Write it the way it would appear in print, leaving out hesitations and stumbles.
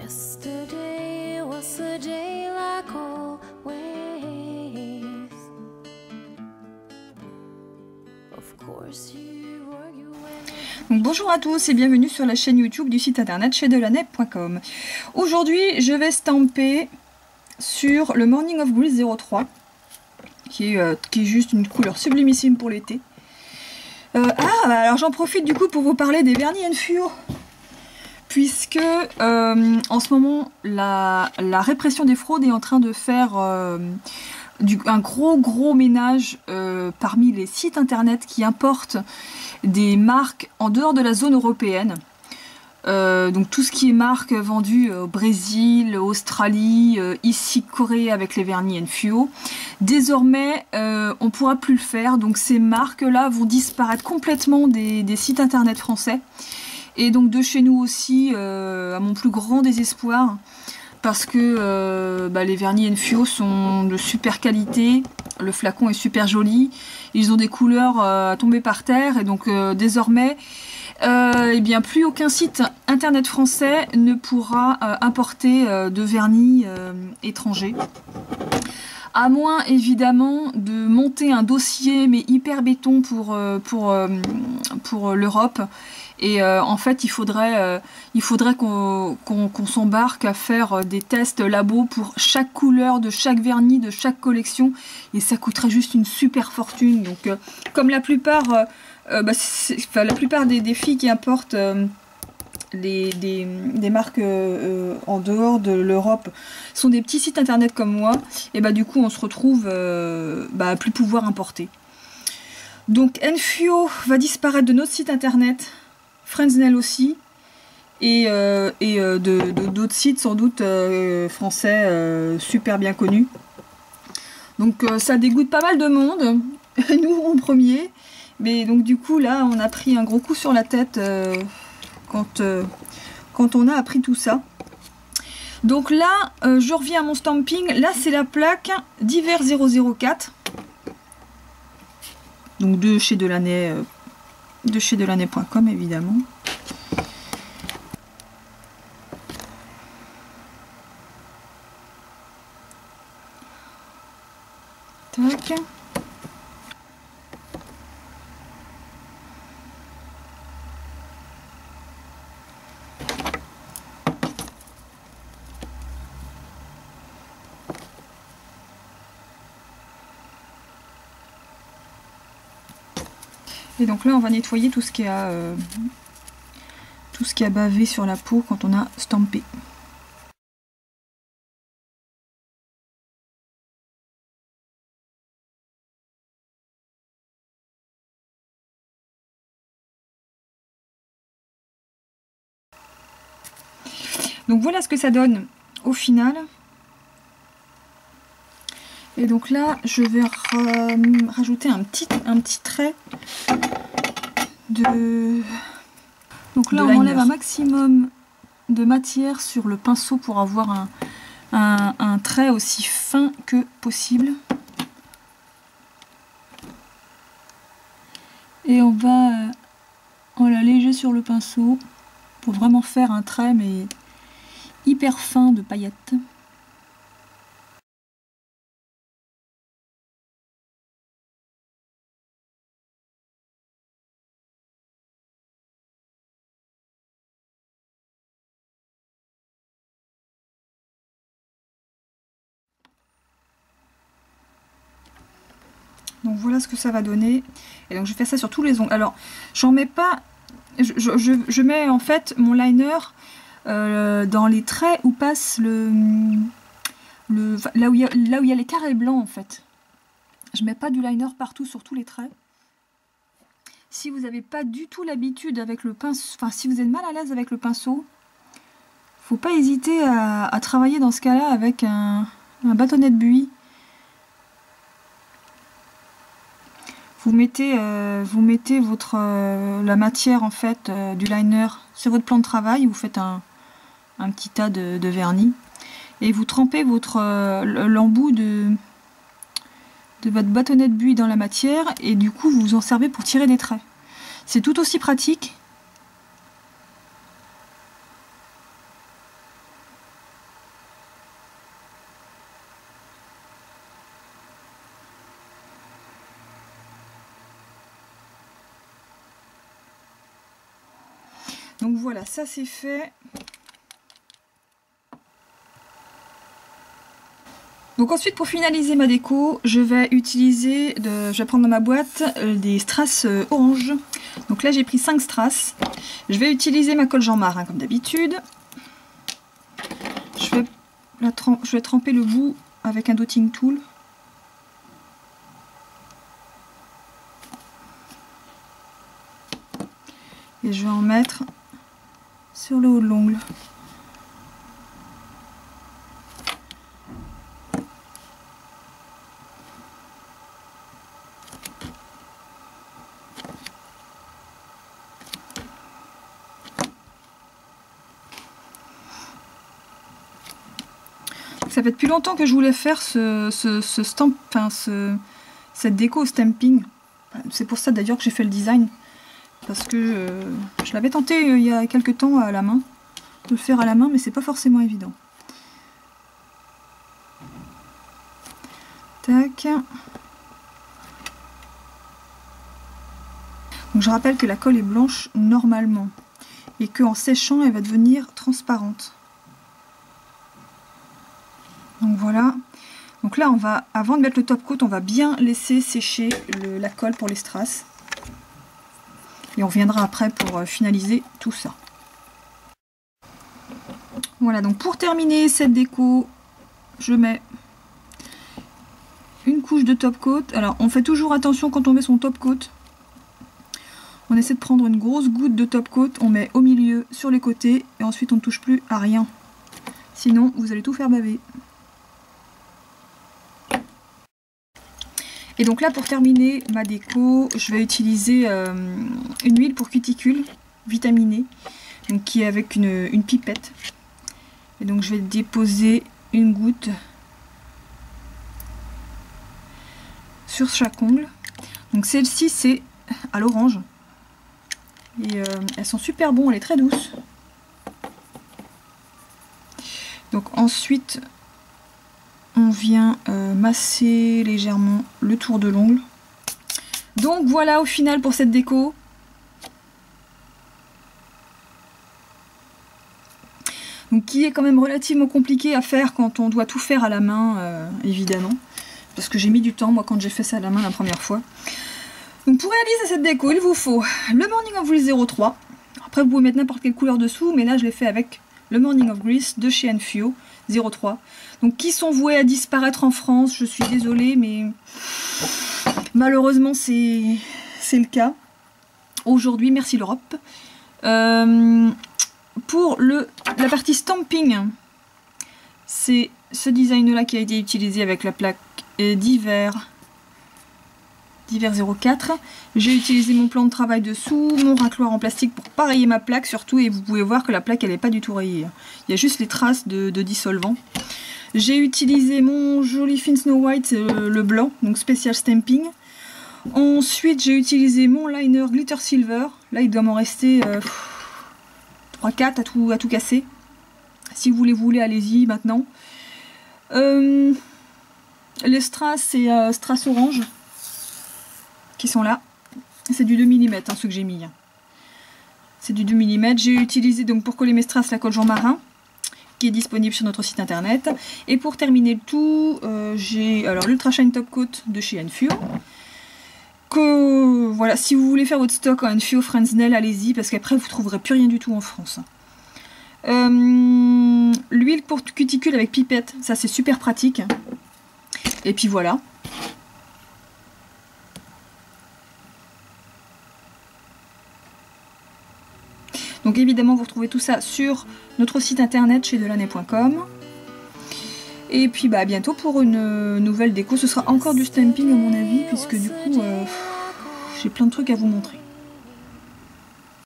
Yesterday was a day like always. Of course you argue when... Donc, bonjour à tous et bienvenue sur la chaîne YouTube du site internet chez-delaney.com. Aujourd'hui, je vais stamper sur le Morning of Breeze 03, qui est juste une couleur sublimissime pour l'été. Alors j'en profite du coup pour vous parler des vernis Enfio, puisque en ce moment la répression des fraudes est en train de faire un gros ménage parmi les sites internet qui importent des marques en dehors de la zone européenne. Donc tout ce qui est marque vendue au Brésil, Australie, ici Corée avec les vernis Enfio. Désormais, on ne pourra plus le faire. Donc ces marques-là vont disparaître complètement des sites internet français. Et donc de chez nous aussi, à mon plus grand désespoir. Parce que les vernis Enfio sont de super qualité. Le flacon est super joli. Ils ont des couleurs à tomber par terre. Et donc désormais... eh bien, plus aucun site internet français ne pourra importer de vernis étrangers. À moins évidemment de monter un dossier mais hyper béton pour l'Europe. Et en fait, il faudrait qu'on s'embarque à faire des tests labo pour chaque couleur de chaque vernis, de chaque collection. Et ça coûterait juste une super fortune. Donc, comme la plupart... la plupart des filles qui importent des marques en dehors de l'Europe sont des petits sites internet comme moi, et du coup on se retrouve à plus pouvoir importer. Donc Enfio va disparaître de notre site internet, Fresnel aussi, et d'autres sites sans doute français super bien connus. Donc ça dégoûte pas mal de monde, nous en premier. Mais donc du coup là on a pris un gros coup sur la tête quand on a appris tout ça. Donc là je reviens à mon stamping. Là c'est la plaque d'hiver 004. Donc de chez Delaney, de chez delaney.com évidemment. Tac. Et donc là on va nettoyer tout ce qui a bavé sur la peau quand on a stampé. Donc voilà ce que ça donne au final. Et donc là, je vais rajouter un petit trait de... Donc là, on enlève un maximum de matière sur le pinceau pour avoir un trait aussi fin que possible. Et on va en l'alléger sur le pinceau pour vraiment faire un trait, mais hyper fin de paillettes. Donc voilà ce que ça va donner. Et donc je fais ça sur tous les ongles. Alors j'en mets pas... Je mets en fait mon liner dans les traits où passe là où il y a les carrés blancs en fait. Je mets pas du liner partout sur tous les traits. Si vous n'avez pas du tout l'habitude avec le pinceau, enfin si vous êtes mal à l'aise avec le pinceau, faut pas hésiter à travailler dans ce cas-là avec un bâtonnet de buis. Vous mettez la matière en fait du liner sur votre plan de travail, vous faites un petit tas de vernis et vous trempez l'embout de votre bâtonnet de buis dans la matière et du coup vous vous en servez pour tirer des traits. C'est tout aussi pratique. Donc voilà, ça c'est fait. Donc ensuite, pour finaliser ma déco, je vais prendre dans ma boîte des strass orange. Donc là j'ai pris 5 strass. Je vais utiliser ma colle Jean Marin comme d'habitude. Je vais tremper le bout avec un dotting tool. Et je vais en mettre sur le haut de l'ongle. Ça fait depuis longtemps que je voulais faire cette déco au stamping. C'est pour ça d'ailleurs que j'ai fait le design. Parce que je l'avais tenté il y a quelques temps à la main. De le faire à la main, mais c'est pas forcément évident. Tac. Donc je rappelle que la colle est blanche normalement. Et qu'en séchant, elle va devenir transparente. Donc voilà, donc là avant de mettre le top coat, on va bien laisser sécher la colle pour les strass. Et on reviendra après pour finaliser tout ça. Voilà, donc pour terminer cette déco, je mets une couche de top coat. Alors on fait toujours attention quand on met son top coat. On essaie de prendre une grosse goutte de top coat, on met au milieu, sur les côtés, et ensuite on ne touche plus à rien. Sinon, vous allez tout faire baver. Et donc là, pour terminer ma déco, je vais utiliser une huile pour cuticule vitaminée, donc qui est avec une pipette. Et donc je vais déposer une goutte sur chaque ongle. Donc celle-ci, c'est à l'orange. Et elles sont super bonnes, elle est très douce. Donc ensuite, on vient masser légèrement le tour de l'ongle. Donc voilà au final pour cette déco. Donc qui est quand même relativement compliqué à faire quand on doit tout faire à la main, évidemment. Parce que j'ai mis du temps, moi, quand j'ai fait ça à la main la première fois. Donc pour réaliser cette déco, il vous faut le Morning of Grease 03. Après, vous pouvez mettre n'importe quelle couleur dessous, mais là, je l'ai fait avec le Morning of Grease de chez Enfio 03. Donc qui sont voués à disparaître en France, je suis désolée, mais malheureusement, c'est le cas. Aujourd'hui, merci l'Europe. Pour la partie stamping, c'est ce design-là qui a été utilisé avec la plaque d'hiver 04. J'ai utilisé mon plan de travail dessous, mon racloir en plastique pour pas rayer ma plaque surtout, et vous pouvez voir que la plaque elle n'est pas du tout rayée. Il y a juste les traces de dissolvant. J'ai utilisé mon joli Thin Snow White, le blanc, donc spécial stamping. Ensuite j'ai utilisé mon liner Glitter Silver. Là il doit m'en rester 3-4 à tout casser. Si vous les voulez, allez-y maintenant. Les strass, c'est strass orange qui sont là. C'est du 2 mm, hein, ceux que j'ai mis. C'est du 2 mm. J'ai utilisé donc pour coller mes strass la colle Jean Marin qui est disponible sur notre site internet. Et pour terminer le tout, j'ai alors l'Ultra Shine Top Coat de chez Enfio. Que voilà, si vous voulez faire votre stock en Enfio Fresnel, allez-y parce qu'après vous trouverez plus rien du tout en France. L'huile pour cuticule avec pipette, ça c'est super pratique. Et puis voilà. Donc évidemment vous retrouvez tout ça sur notre site internet chez Delaney.com. Et puis bah à bientôt pour une nouvelle déco. Ce sera encore du stamping à mon avis puisque du coup j'ai plein de trucs à vous montrer.